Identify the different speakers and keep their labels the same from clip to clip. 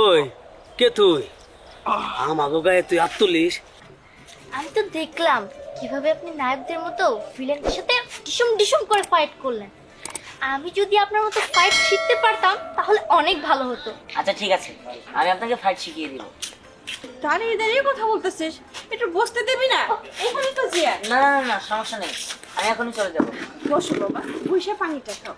Speaker 1: ওই কে তুই? আমাগো গায়ে তুই হাত তুলিস?
Speaker 2: আমি তো দেখলাম কিভাবে আপনি নায়কদের মতো ভিলেনদের সাথে ডিসুম ডিসুম করে ফাইট করলেন। আমি যদি আপনার মতো ফাইট শিখতে পারতাম তাহলে অনেক ভালো হতো।
Speaker 3: আচ্ছা ঠিক আছে, আমি আপনাকে ফাইট শিখিয়ে দিব।
Speaker 4: দাঁড়িয়ে দাঁড়িয়ে কথা বলতেছিস, একটু বসতে দিবি না? এখানে তো চেয়ার।
Speaker 3: না না না, সমস্যা নেই, আমি এখনই চলে যাবো।
Speaker 4: বসো বাবা, বসে পানিটা খাও।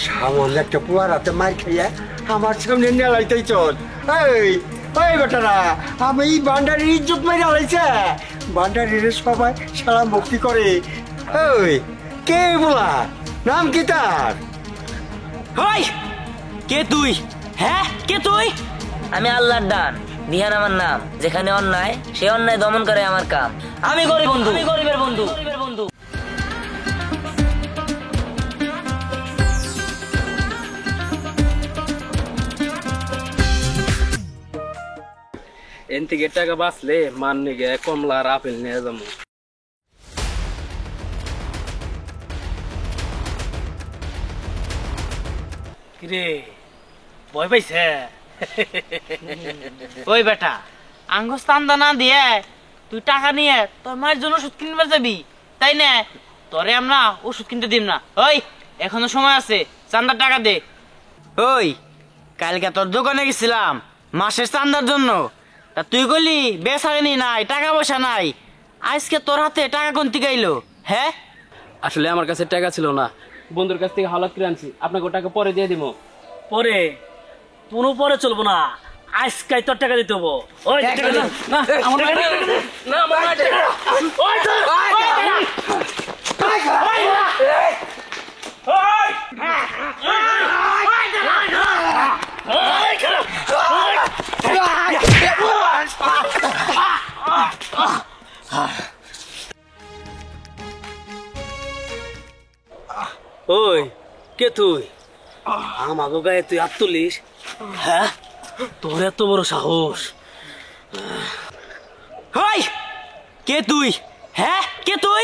Speaker 5: সামান্য একটা পুয়ার হাতে মার খাইয়া আমার সামনে নেলাইতেই চল। এই ওই বেটারা, আমি বান্ডারির ইজ্জত মেরে আলাইছে। বান্ডারির সবাই সারা মুক্তি করে। ওই কে বলা, নাম কি তার?
Speaker 3: হাই, কে তুই? হ্যাঁ, কে তুই? আমি আল্লাহর দান, বিহান আমার নাম। যেখানে অন্যায়, সেই অন্যায় দমন করে আমার কাম। আমি গরিব বন্ধু, আমি গরিবের বন্ধু, গরিবের বন্ধু।
Speaker 1: এন থেকে টাকা বাঁচলে মান নিগে কমলা আর আপেল নিয়ে যাবো। কিরে ভয় পাইছে?
Speaker 6: ওই বেটা, আঙ্গুস চান্দা না দিয়ে তুই টাকা নিয়ে তোর মায়ের জন্য ওষুধ কিনবার যাবি, তাই না? তোরে আমরা ওষুধ কিনতে দিম না। ওই এখনো সময় আছে, চান্দার টাকা দে। ওই কালকে তোর দোকানে গেছিলাম মাসের চান্দার জন্য, তা তুই কইলি বেচারেনি নাই, টাকা পয়সা নাই। আজকে তোর হাতে টাকা কোন থেকে আইলো? হ্যাঁ,
Speaker 1: আসলে আমার কাছে টাকা ছিল না, বন্ধুর কাছ থেকে হাওলাত করে আনছি। আপনাকে টাকা পরে দিয়ে দিব। পরে কোনো পরে চলবো না, আজকাই তোর টাকা দিতে হবো। ওই টাকা দে। না আমার টাকা দে। না আমার টাকা দে। ওই তো ওই কে তুই? আমাগো গায়ে তুই হাত তুলিস? হ্যাঁ, তোর এত বড় সাহস?
Speaker 6: ওই কে তুই? হ্যাঁ, কে তুই?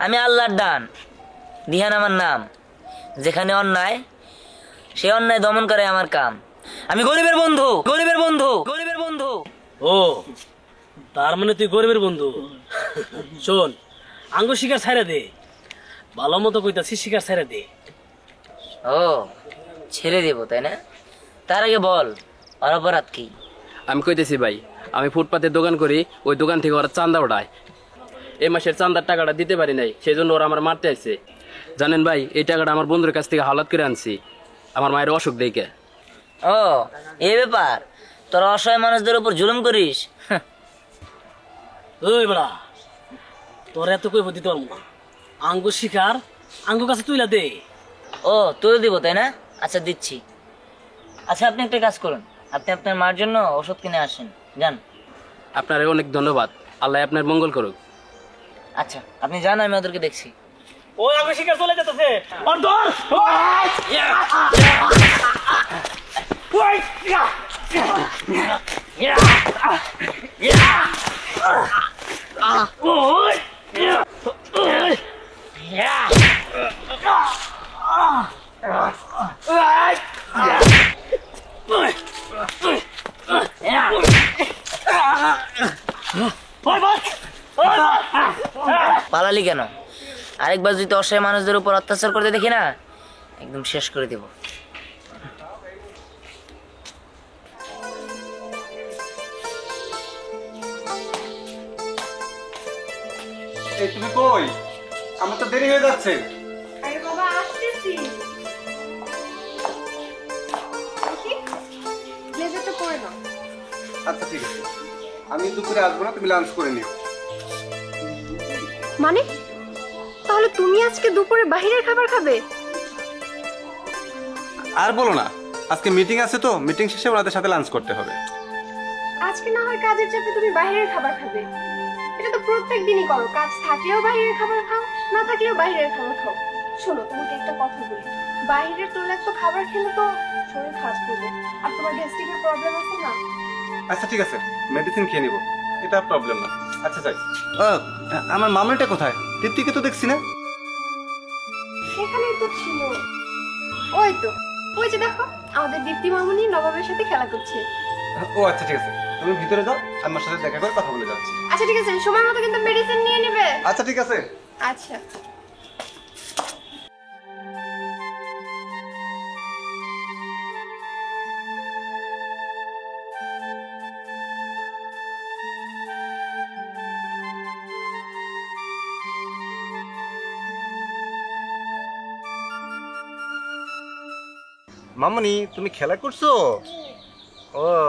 Speaker 3: আমি আল্লাহর দান, বিহান আমার নাম। যেখানে অন্যায়, সেই অন্যায় দমন করে আমার কাম। আমি গরিবের বন্ধু, গরিবের বন্ধু, গরিবের বন্ধু।
Speaker 1: ও তার মানে তুই গরিবের বন্ধু? শোন, আঙ্গ শিকার ছাইরা দে, ভালো মতো কইতাছি, শিকার ছাইরা দে।
Speaker 3: ও ছেড়ে দেব তাই না? তার আগে বল আর অপরাধ কি?
Speaker 1: আমি কইতেছি ভাই, আমি ফুটপাতের দোকান করি, ওই দোকান থেকে ওরা চান্দা ওঠায়। এই মাসের চান্দার টাকাটা দিতে পারি নাই, সেই জন্য ওরা আমার মারতে আসছে। জানেন ভাই, এই টাকাটা আমার বন্ধুর কাছ থেকে হাওলাত করে আনছি, আমার মায়ের অসুখ দেখে।
Speaker 3: ও এই ব্যাপার, তোরা অসহায় মানুষদের উপর জুলুম করিস?
Speaker 1: ওই বড়া, তোর এত কইব দিতে পারবো না। আঙ্গ শিকার আঙ্গ কাছে তুইলা দে।
Speaker 3: ও তুই দিব তাই না? আচ্ছা দিচ্ছি। আচ্ছা আপনি একটা কাজ করুন, আপনি আপনার মার জন্য ওষুধ কিনে আসেন, যান।
Speaker 1: আপনার অনেক ধন্যবাদ, আল্লাহ আপনার মঙ্গল করুক।
Speaker 3: আচ্ছা আপনি যান, আমি ওদেরকে দেখছি।
Speaker 1: ওই আঙ্গ শিকার চলে যেতেছে। আর ধর।
Speaker 3: পালালি কেন? আরেকবার যদি অসহায় মানুষদের উপর অত্যাচার করতে দেখি না, একদম শেষ করে দেব।
Speaker 5: এই তুমি কই? আমার তো দেরি হয়ে যাচ্ছে।
Speaker 4: আরে বাবা আসতেছি। ব্লেজারটা পরে নাও।
Speaker 5: আচ্ছা ঠিক আছে, আমি দুপুরে আসবো না, তুমি লাঞ্চ করে নিও।
Speaker 7: মানে তাহলে তুমি আজকে দুপুরে বাইরের খাবার খাবে?
Speaker 5: আর বলো না, আজকে মিটিং আছে তো, মিটিং শেষে ওনাদের সাথে লাঞ্চ করতে হবে।
Speaker 7: আজকে না হয় কাজের চাপে তুমি বাইরের খাবার খাবে, এটা তো প্রত্যেক দিনই করো। কাজ থাকলেও বাইরের খাবার খাও, না থাকলেও বাইরের খাবার খাও। শোনো, তোমাকে একটা কথা বলি, বাইরের তৈলাক্ত খাবার খেলে তো শরীর খারাপ করবে। আর তোমার গ্যাস্ট্রিকের প্রবলেম আছে না,
Speaker 8: আচ্ছা ঠিক আছে, মেডিসিন খেয়ে নিব, এটা প্রবলেম না। আচ্ছা যাই। আমার মামনিটা কোথায়? দীপ্তিকে তো দেখছি না।
Speaker 7: সেখানেই তো ছিল। ওই তো, ওই যে দেখো আমাদের দীপ্তি মামুনি নবাবের সাথে খেলা করছে।
Speaker 8: ও আচ্ছা ঠিক আছে, তুমি ভিতরে যাও, আমি আমার সাথে দেখা করে কথা বলে যাচ্ছি।
Speaker 7: আচ্ছা ঠিক আছে, সময় মতো কিন্তু মেডিসিন নিয়ে নেবে।
Speaker 8: আচ্ছা ঠিক আছে।
Speaker 7: আচ্ছা।
Speaker 8: মামনি তুমি খেলা করছো?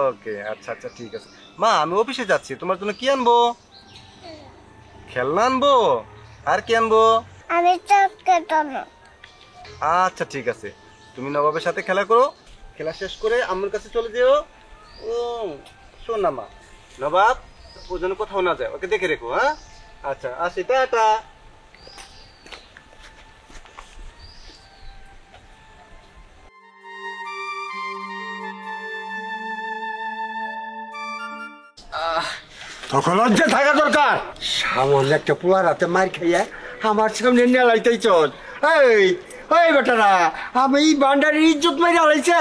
Speaker 8: ওকে আচ্ছা আচ্ছা ঠিক আছে। মা আমি অফিসে যাচ্ছি, তোমার জন্য কি আনবো? খেলনা আনবো? আর কি আনবো?
Speaker 2: আমি চকলেট আনবো।
Speaker 8: আচ্ছা ঠিক আছে, তুমি নবাবের সাথে খেলা করো, খেলা শেষ করে আম্মুর কাছে চলে যেও। ও শোন না মা, নবাব ও যেন কোথাও না যায়, ওকে দেখে রেখো। হ্যাঁ আচ্ছা, আসি, টাটা।
Speaker 5: তখন লজ্জা থাকা দরকার। সামান্য একটা পোলার হাতে মার খাইয়া আমার সামনে নেলাইতেই চল। এই ওই বেটারা, আমি এই বান্ডারির ইজ্জত মেরে আলাইছে।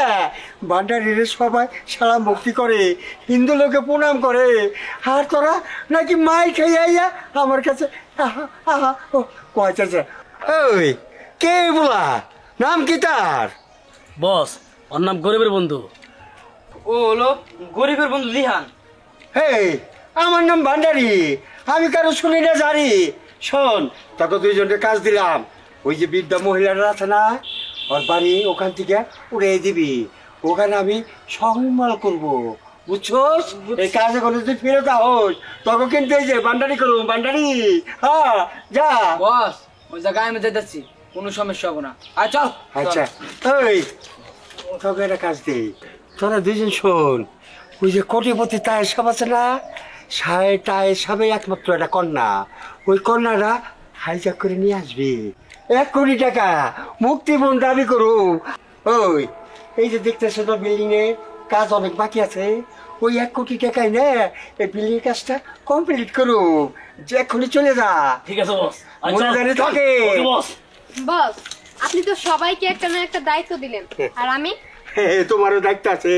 Speaker 5: বান্ডারির সবাই সালাম ভক্তি করে, হিন্দু লোকে প্রণাম করে, আর তোরা নাকি মাই খাইয়া আমার কাছে আহা আহা ও কয়েছে। ওই কে বলা, নাম কি তার?
Speaker 1: বস, ওর নাম গরিবের বন্ধু।
Speaker 6: ও হলো গরিবের বন্ধু লিহান।
Speaker 5: হেই, আমার নাম ভান্ডারি, আমি কারো শুনি না জানি। শোন, তোকে দুইজনকে কাজ দিলাম, ওই যে বৃদ্ধা মহিলারা আছে না, ওর বাড়ি ওখান থেকে উড়ে দিবি, ওখানে আমি সংমাল করব, বুঝছোস? এই কাজে করে তুই ফেরত ahoস, তোকে কিন্তু এই যে ভান্ডারি করবো, ভান্ডারি। হ্যাঁ যা
Speaker 3: বস, ওই জায়গায় আমি যেতেছি, কোনো সমস্যা হবে না। আর চল।
Speaker 5: আচ্ছা ওই তোকে একটা কাজ দিই, তোরা দুইজন শোন, ওই যে কোটিপতি তায়ের সাহেব আছে না, তায়ের সাহেবের একমাত্র একটা কন্যা, ওই কন্যাটা হাইজাক করে নিয়ে আসবি, 1 কোটি টাকা মুক্তিপণ দাবি করু। ওই এই যে দেখতেছে তো বিল্ডিং এর কাজ অনেক বাকি আছে, ওই 1 কোটি টাকায় না এই বিল্ডিং কাজটা কমপ্লিট করু, যে এক্ষুনি চলে যা।
Speaker 1: ঠিক আছে বস,
Speaker 5: মনে জানি থাকে।
Speaker 1: বস।
Speaker 7: বস, আপনি তো সবাইকে একটা না একটা দায়িত্ব দিলেন, আর আমি
Speaker 5: তোমারও দায়িত্ব আছে।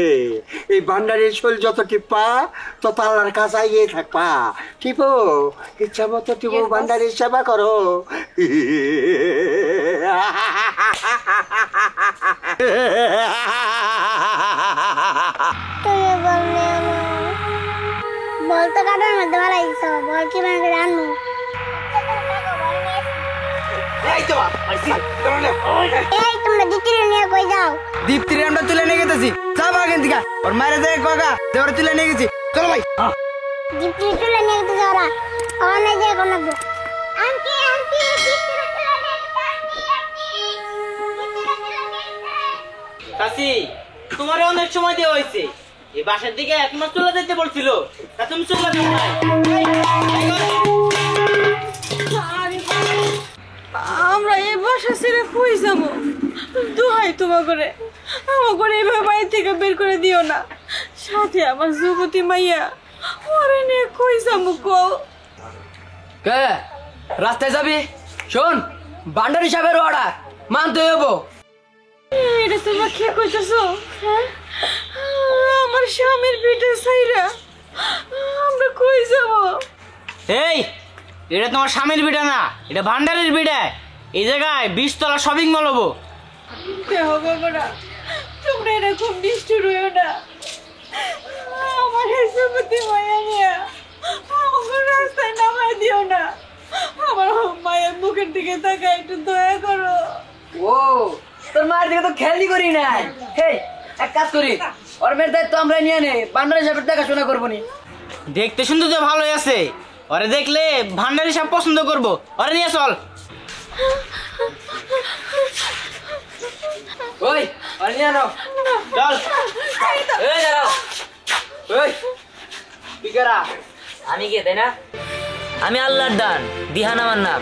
Speaker 5: এই ভান্ডারের শৈল যত টিপা তত আল্লাহর কাছে এগিয়ে থাকবা, টিপো ইচ্ছা মতো টিপো,
Speaker 7: Yes, boss.
Speaker 5: ভান্ডারের সেবা করো।
Speaker 2: বলতো কাটার মধ্যে মারাই দিছ, বল কি মানে করে আনবো? এই তোমরা দ্বিতীয় নিয়ে কই যাও?
Speaker 3: দীপ্তির আমরা তুলে নিয়ে গেছি, যাবো এখান থেকে। ওর মায়ের যায় কাকা, দেওয়ার তুলে নিয়ে গেছি, চলো ভাই।
Speaker 2: দীপ্তি তুলে নিয়ে গেছে যারা, অনেক যে কোনো আন্টি আন্টি দীপ্তি তুলে নিয়ে
Speaker 6: কাশি, তোমার অনেক সময় দেওয়া হয়েছে, এই বাসার দিকে 1 মাস চলে যেতে বলছিল, তা তুমি চলে যাও না।
Speaker 4: আমরা এই বাসা ছেড়ে কই যাবো? দোহাই তোমার করে, আমার করে এইভাবে বাড়ি থেকে বের করে দিও না। সাথে আমার যুবতী মাইয়া, ওরে নিয়ে কই যাবো কও?
Speaker 3: কে রাস্তায় যাবি? শোন, ভান্ডারি সাহেবের অর্ডার মানতে হবো।
Speaker 4: এটা তোমরা কে কইতেছো? হ্যাঁ, আমার স্বামীর পিঠে ছাইরা আমরা কই যাবো?
Speaker 6: এই, এটা তোমার স্বামীর বিড়া না, এটা ভান্ডারের বিড়া। এই জায়গায় 20 তলা শপিং মল হবো।
Speaker 4: দেহ বাবারা, তোমরা এটা খুব নিষ্ঠুর হইও না। আমার এই যুবতী মাইয়া নিয়ে আমাকে রাস্তায় নামায় দিও না। আমার মায়ের মুখের দিকে তাকায় একটু দয়া করো।
Speaker 3: ও, তোর মায়ের দিকে তো খেয়ালই করি নাই। হেই, এক কাজ করি, ওর মেয়ের দায়িত্ব আমরা নিয়ে নে, ভান্ডারি সাহেবের দেখাশোনা করবো নি।
Speaker 6: দেখতে শুনতে তো ভালোই আছে, ওরে দেখলে ভান্ডারি সব পছন্দ করবো, ওরে নিয়ে চল।
Speaker 3: ওই, ওর নিয়ে আনো,
Speaker 6: চল।
Speaker 3: এই দাঁড়াও। ওই, কি করা? আমি কে, তাই না? আমি আল্লাহর দান, দিহান আমার নাম।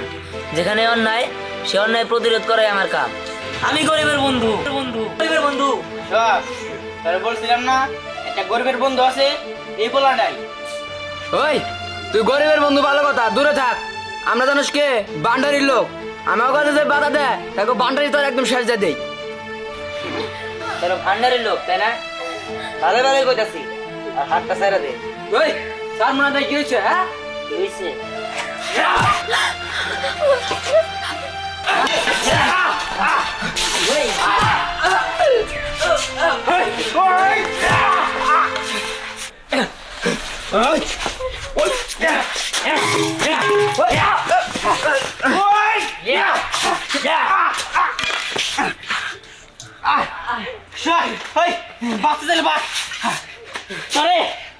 Speaker 3: যেখানে অন্যায়, সে অন্যায় প্রতিরোধ করাই আমার কাম।
Speaker 6: আমি গরিবের বন্ধু। গরিবের বন্ধু। তাহলে বলছিলাম না, একটা গরিবের বন্ধু আছে, এই বলাটাই।
Speaker 3: ওই তুই গরিবের বন্ধু, ভালো কথা, দূরে থাক। আমরা জানিস কে বান্ডারির লোক, আমার কাছে যে বাধা দেয় তাকে বান্ডারি তোর একদম শেষ দিয়ে দেই। তোর ভান্ডারির লোক তাই না? ভালো ভালোই কইতাছি, আর হাতটা ছেড়ে দে। ওই স্যার মনে হয় কি হয়েছে? হ্যাঁ কি হয়েছে?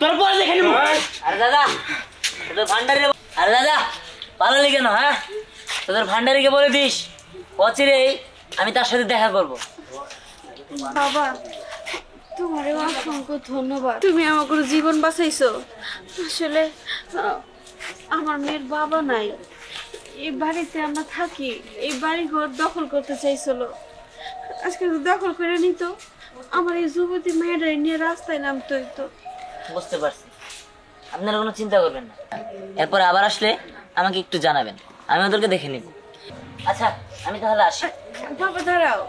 Speaker 1: তোর পরে দেখে নিব।
Speaker 3: আরে দাদা তোদের ভান্ডারি, আরে দাদা পালালি কেন? হ্যাঁ তোদের ভান্ডারিকে বলে দিস অচিরেই আমি তার সাথে দেখা করব।
Speaker 4: বাবা তোমার অসংখ্য ধন্যবাদ, তুমি আমাকে জীবন বাঁচাইছো। আসলে আমার মেয়ের বাবা নাই, এই বাড়িতে আমরা থাকি, এই বাড়ি ঘর দখল করতে চাইছিল। আজকে তো দখল করে নিত, আমার এই যুবতী মেয়েটা নিয়ে রাস্তায় নামতো। তো
Speaker 3: বুঝতে পারছি, আপনারা কোনো চিন্তা করবেন না। এরপর আবার আসলে আমাকে একটু জানাবেন, আমি ওদেরকে দেখে নিব। আচ্ছা আমি তাহলে আসি।
Speaker 4: বাবা দাঁড়াও,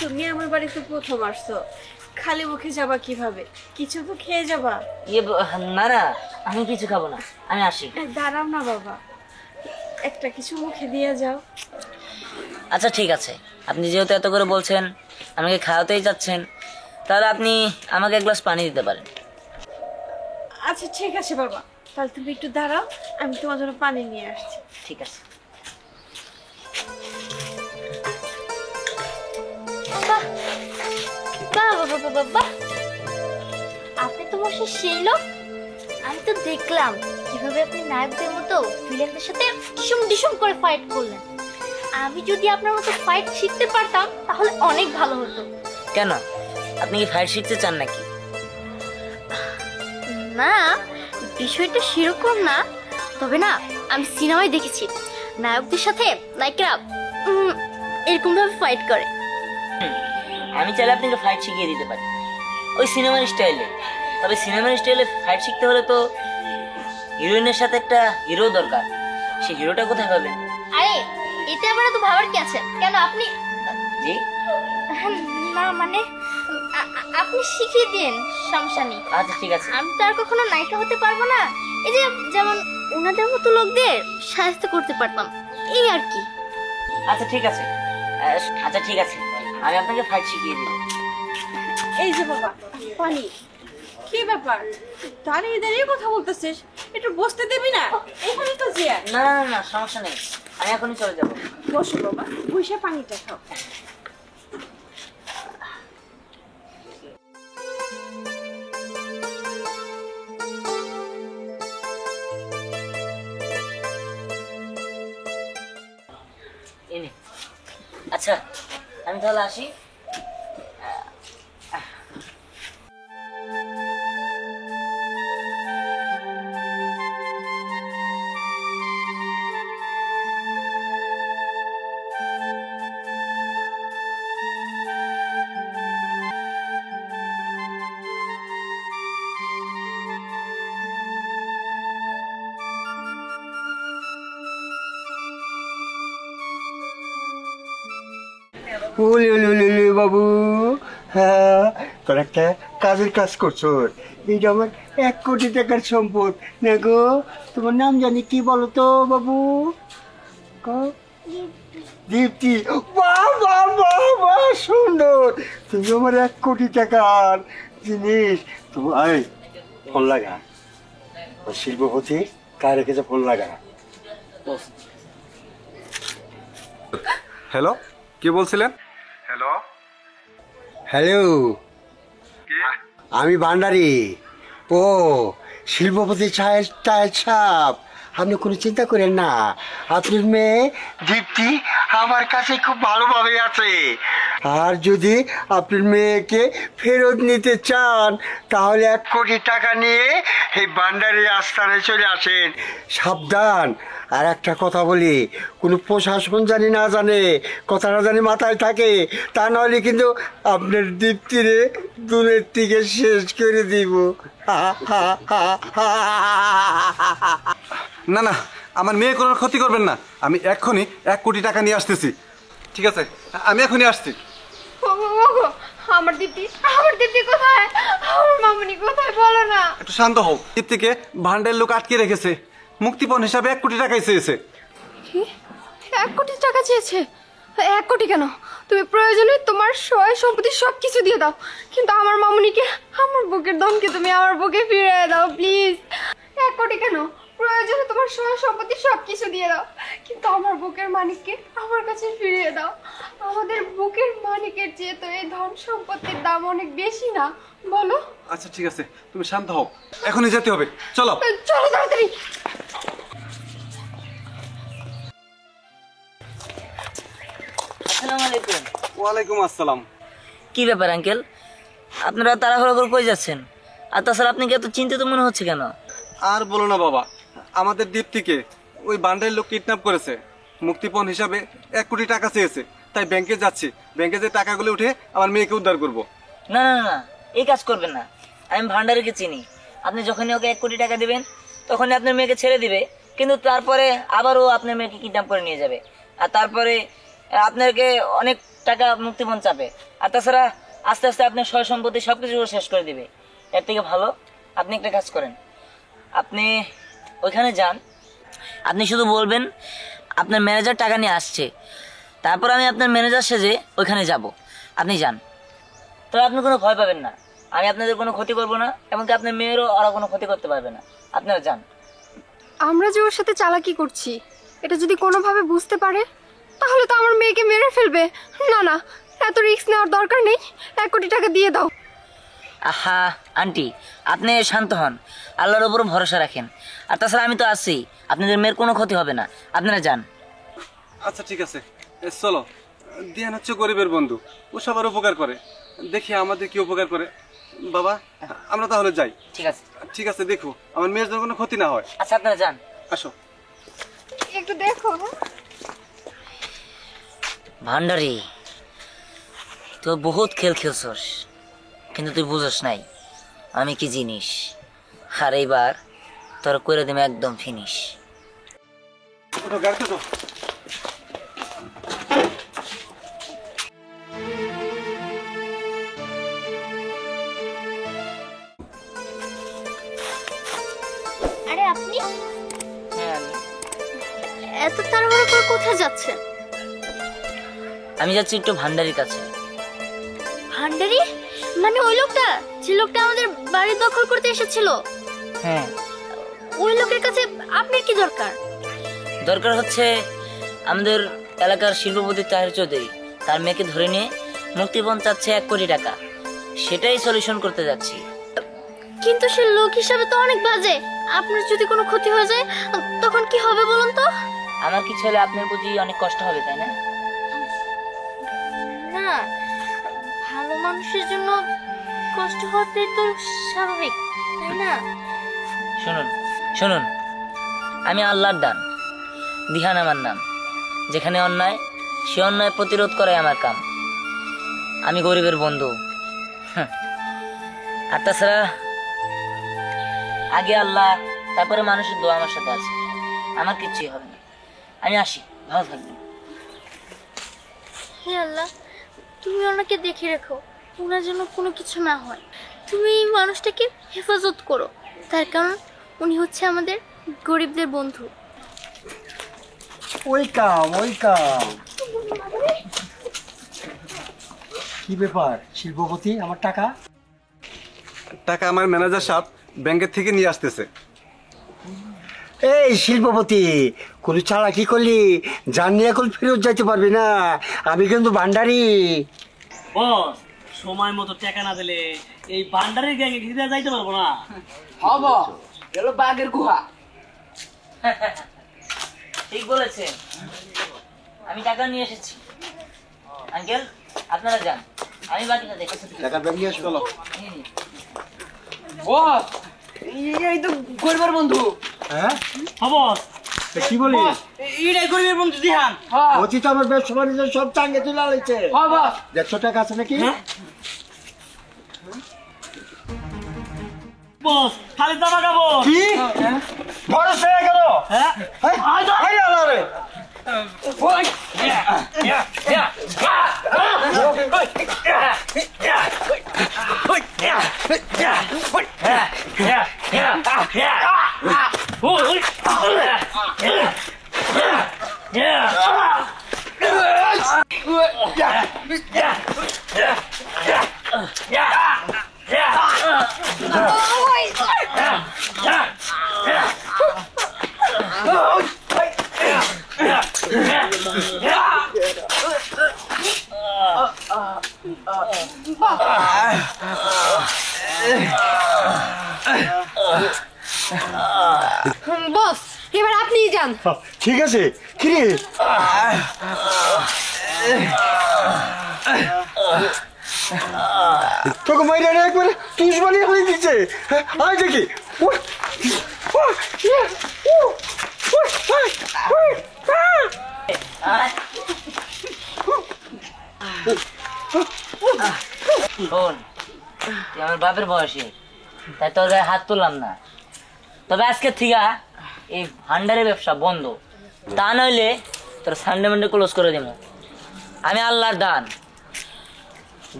Speaker 4: তুমি আমার বাড়িতে প্রথম আসছো, খালি মুখে যাবা কিভাবে? কিছু তো খেয়ে যাবা।
Speaker 3: না না, আমি কিছু খাবো না, আমি আসি।
Speaker 4: দাঁড়াও না বাবা, একটা কিছু মুখে দিয়ে যাও।
Speaker 3: আচ্ছা ঠিক আছে, আপনি যেহেতু এত করে বলছেন, আমাকে খাওয়াতেই যাচ্ছেন, তাহলে আপনি আমাকে এক গ্লাস পানি দিতে পারেন।
Speaker 4: আচ্ছা ঠিক আছে বাবা, তাহলে তুমি একটু দাঁড়াও, আমি তোমার জন্য পানি নিয়ে আসছি।
Speaker 3: ঠিক আছে।
Speaker 2: বাহ বাহ বাহ বাহ বাহ বাহ, আপনি তো মশাই সেই লোক। আমি তো দেখলাম কিভাবে আপনি নায়কদের মতো ভিলেনদের সাথে ডিসুম ডিসুম করে ফাইট করলেন। আমি যদি আপনার মতো ফাইট শিখতে পারতাম তাহলে অনেক ভালো হতো।
Speaker 3: কেন, আপনি কি ফাইট শিখতে চান নাকি?
Speaker 2: না, বিষয়টা সেরকম না, তবে না আমি সিনেমায় দেখেছি নায়কদের সাথে নায়িকারা এরকম ভাবে ফাইট করে।
Speaker 3: আমি চাইলে আপনাকে ফাইট শিখিয়ে দিতে পারি ওই সিনেমার স্টাইলে। তবে সিনেমার স্টাইলে ফাইট শিখতে হলে তো হিরোইনের সাথে একটা হিরো দরকার, সেই হিরোটা কোথায় পাবেন?
Speaker 2: আরে এতে আবার তো ভাবার কি আছে? কেন আপনি
Speaker 3: জি
Speaker 2: না মানে আপনি শিখিয়ে দিন, সমস্যা নেই।
Speaker 3: আচ্ছা ঠিক আছে।
Speaker 2: আমি তো আর কখনো নায়িকা হতে পারবো না, এই যে যেমন ওনাদের মতো লোকদের সাহায্য করতে পারতাম, এই আর কি।
Speaker 3: আচ্ছা ঠিক আছে, আচ্ছা ঠিক আছে, আমি আপনাকে ফাইট শিখিয়ে দিব।
Speaker 4: এই যে বাবা পানি। কি ব্যাপার, দাঁড়িয়ে দাঁড়িয়ে কথা বলতেছিস? একটু বসতে দেবি না? এখানে তো চেয়ার।
Speaker 3: না না না, সমস্যা নেই, আমি এখনই চলে যাব।
Speaker 4: বসো বাবা, বসে পানিটা খাও।
Speaker 3: আচ্ছা আমি তাহলে আসি।
Speaker 5: বাবু, হ্যাঁ তোর একটা কাজের কাজ করছো, এইটা আমার 1 কোটি টাকার সম্পদ না গো। তোমার নাম জানি কি বলো তো বাবু? দীপ্তি। বাহ বাহ বাহ বাহ, সুন্দর। তুমি আমার 1 কোটি টাকার জিনিস। তোমার ফোন লাগা, শিল্পপতি কার রেখেছে, ফোন লাগা।
Speaker 8: হ্যালো, কে বলছিলেন? হ্যালো
Speaker 5: হ্যালো, আমি ভান্ডারি। ও শিল্পপতি চায়ের ছাপ। আপনি কোনো চিন্তা করেন না, আপনার মেয়ে দীপ্তি আমার কাছে খুব ভালোভাবে আছে। আর যদি আপনার মেয়েকে ফেরত নিতে চান তাহলে 1 কোটি টাকা নিয়ে এই ভান্ডারি আস্থানে চলে আসেন। সাবধান, আর একটা কথা বলি, কোনো প্রশাসন জানি না জানে, কথাটা জানি মাথায় থাকে, তা নাহলে কিন্তু আপনার দীপ্তিরে দূরের থেকে শেষ করে দিব।
Speaker 8: না না, আমার মেয়ে কোনো ক্ষতি করবেন না। আমি এক্ষুনি 1 কোটি টাকা নিয়ে আসতেছি। ঠিক আছে, আমি এখনই আসছি।
Speaker 7: ওগো, আমার দীপ্তি কোথায়? আমার মামুনি কোথায় বলো না?
Speaker 8: একটু শান্ত হও। দীপ্তিকে ভান্ডারের লোক আটকে রেখেছে, মুক্তিপণ হিসাবে 1 কোটি টাকাই চেয়েছে।
Speaker 7: কি? 1 কোটি টাকা চেয়েছে? 1 কোটি কেন? তুমি প্রয়োজনে তোমার সয় সম্পত্তি সবকিছু দিয়ে দাও, কিন্তু আমার মামুনিকে, আমার বুকের দমকে তুমি আমার বুকে ফিরিয়ে দাও প্লিজ। 1 কোটি কেন? প্রয়োজনে তোমার সয় সম্পত্তি সবকিছু দিয়ে দাও, কিন্তু আমার বুকের মানিককে আমার কাছে ফিরিয়ে দাও। আমাদের বুকের মানিকের চেয়ে তো এই ধন সম্পত্তির দাম অনেক বেশি না, বলো?
Speaker 8: আচ্ছা ঠিক আছে, তুমি শান্ত হও, এখনই যেতে হবে। চলো
Speaker 7: চলো তাড়াতাড়ি।
Speaker 3: আসসালামু আলাইকুম।
Speaker 8: ওয়ালাইকুম আসসালাম।
Speaker 3: কি ব্যাপার আঙ্কেল, আপনারা তাড়াহুড়ো করে কই যাচ্ছেন? আর তাছাড়া আপনি কি এত চিন্তিত মনে হচ্ছে কেন?
Speaker 8: আর বলো না বাবা, আমাদের দীপ্তিকে ওই ভান্ডারের লোক কিডন্যাপ করেছে, মুক্তিপণ হিসাবে 1 কোটি টাকা চেয়েছে। তাই ব্যাংকে যাচ্ছি, ব্যাংকে যে টাকাগুলো উঠে আমার মেয়েকে উদ্ধার করব।
Speaker 3: না না না, এই কাজ করবেন না। আমি ভান্ডারিকে চিনি। আপনি যখনই ওকে 1 কোটি টাকা দিবেন তখনই আপনার মেয়েকে ছেড়ে দিবে, কিন্তু তারপরে আবারও আপনার মেয়েকে কিডন্যাপ করে নিয়ে যাবে, আর তারপরে আপনাকে অনেক টাকা মুক্তিপণ চাবে, আর তাছাড়া আস্তে আস্তে আপনার সয় সম্পত্তি সবকিছু শেষ করে দিবে। এর থেকে ভালো আপনি একটা কাজ করেন, আপনি ওইখানে যান, আপনি শুধু বলবেন আপনার ম্যানেজার টাকা নিয়ে আসছে, তারপর আমি আপনার ম্যানেজার সেজে ওইখানে যাব। আপনি যান, তবে আপনি কোনো ভয় পাবেন না, আমি আপনাদের কোনো ক্ষতি করবো না, এমনকি আপনার মেয়েরও ওরা কোনো ক্ষতি করতে পারবে না। আপনারা যান।
Speaker 7: আমরা যে ওর সাথে চালাকি করছি এটা যদি কোনোভাবে বুঝতে পারে তাহলে তো আমার মেয়েকে মেরে ফেলবে। না না, এত রিস্ক নেওয়ার দরকার নেই, 1 কোটি টাকা দিয়ে দাও।
Speaker 3: আহা আন্টি, আপনি শান্ত হন, আল্লাহর উপর ভরসা রাখেন, আর তাছাড়া আমি তো আছি, আপনাদের মেয়ের কোনো ক্ষতি হবে না। আপনারা যান।
Speaker 8: আচ্ছা ঠিক আছে, চলো। দিয়ান হচ্ছে গরিবের বন্ধু, ও সবার উপকার করে, দেখি আমাদের কি উপকার করে। বাবা, আমরা তাহলে যাই।
Speaker 3: ঠিক আছে।
Speaker 8: ঠিক আছে, দেখো আমার মেয়ের যেন কোনো ক্ষতি না হয়।
Speaker 3: আচ্ছা আপনারা যান।
Speaker 8: আসো।
Speaker 7: একটু দেখো।
Speaker 3: ভান্ডারি, তুই বহুত খেল খেলছস, কিন্তু তুই বুঝস নাই আমি কি জিনিস, আর এইবার তোর করে দেবে একদম ফিনিশ।
Speaker 8: ওঠো, গাড়িতে ওঠো।
Speaker 2: আরে আপনি
Speaker 3: হ্যাঁ
Speaker 2: এত তাড়াহুড়ো করে কোথায় যাচ্ছেন?
Speaker 3: আমি যাচ্ছি একটু ভান্ডারির কাছে।
Speaker 2: ভান্ডারি মানে ওই লোকটা, যে লোকটা আমাদের বাড়ি দখল করতে এসেছিল?
Speaker 3: হ্যাঁ,
Speaker 2: ওই লোকের কাছে আপনার কি দরকার?
Speaker 3: দরকার হচ্ছে আমাদের এলাকার শিল্পপতি তাহের চৌধুরী, তার মেয়েকে ধরে নিয়ে মুক্তিপণ চাচ্ছে 1 কোটি টাকা, সেটাই সলিউশন করতে যাচ্ছি।
Speaker 2: কিন্তু সে লোক হিসাবে তো অনেক বাজে, আপনার যদি কোনো ক্ষতি হয়ে যায় তখন কি হবে বলুন তো?
Speaker 3: আমার কিছু হলে আপনার প্রতি অনেক কষ্ট হবে, তাই না?
Speaker 2: না, ভালো মানুষের জন্য কষ্ট হওয়াটাই তো স্বাভাবিক, তাই না?
Speaker 3: শুনুন শুনুন, আমি আল্লাহর দান, দিহান আমার নাম, যেখানে অন্যায় সে অন্যায় প্রতিরোধ করাই আমার কাম। আমি গরিবের বন্ধু, আর তাছাড়া আগে আল্লাহ তারপরে মানুষের দোয়া আমার সাথে আছে, আমার কিচ্ছুই হবে না। আমি আসি, ভালো থাকবেন।
Speaker 2: হে আল্লাহ, তুমি ওনাকে দেখে রেখো, ওনার জন্য কোনো কিছু না হয়। তুমি এই মানুষটাকে হেফাজত করো, তার কারণ উনি হচ্ছে আমাদের গরিবদের বন্ধু।
Speaker 5: Welcome welcome. কি ব্যাপার শিল্পপতি, আমার টাকা?
Speaker 8: টাকা আমার ম্যানেজার সাহেব ব্যাংকের থেকে নিয়ে আসতেছে।
Speaker 5: এই শিল্পপতি, কোনো চালাকি করলি জানি এখন ফেরত যাইতে পারবি না, আমি কিন্তু ভান্ডারি।
Speaker 1: বস, সময় মতো টাকা না দিলে এই ভান্ডারের গ্যাংয়ে ঘিরে যাইতে পারবো না।
Speaker 6: হব গেল বাঘের গুহা।
Speaker 3: ঠিক বলেছেন, আমি টাকা নিয়ে এসেছি। আঙ্কেল আপনারা যান, আমি বাকিটা দেখি।
Speaker 8: টাকার ব্যাগ নিয়ে চলো।
Speaker 6: বস এই তো গরিবের বন্ধু।
Speaker 5: হ্যাঁ
Speaker 1: বস
Speaker 5: তা কি বলি
Speaker 6: এটাই গরিবের বন্ধু দিহান।
Speaker 5: অতি তো আমার ব্যবসা বাণিজ্য সব চাঙ্গে তুলে আলাইছে
Speaker 6: বস
Speaker 5: 150 টাকা আছে নাকি
Speaker 1: বস খালি জামা কাপড়।
Speaker 5: কি বড় হয়ে গেল
Speaker 1: হ্যাঁ
Speaker 5: আরে আরে
Speaker 7: বস এবার আপনিই যান।
Speaker 5: ঠিক আছে কি রে তোকে মাইরে একবার তুষ বানিয়ে হয়ে দিচ্ছে আয় দেখি
Speaker 3: শোন, তুই আমার বাপের বয়সী, তাই তোর গায়ে হাত তুললাম না। তবে আজকে থেকে এই ভান্ডারের ব্যবসা বন্ধ, তা নইলে তোর সানডে মানডে ক্লোজ করে দিব। আমি আল্লাহর দান,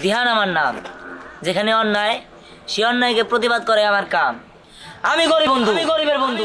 Speaker 3: দিহান আমার নাম। যেখানে অন্যায়, সে অন্যায়কে প্রতিবাদ করে আমার কাম। আমি গরিব বন্ধু, আমি গরিবের বন্ধু।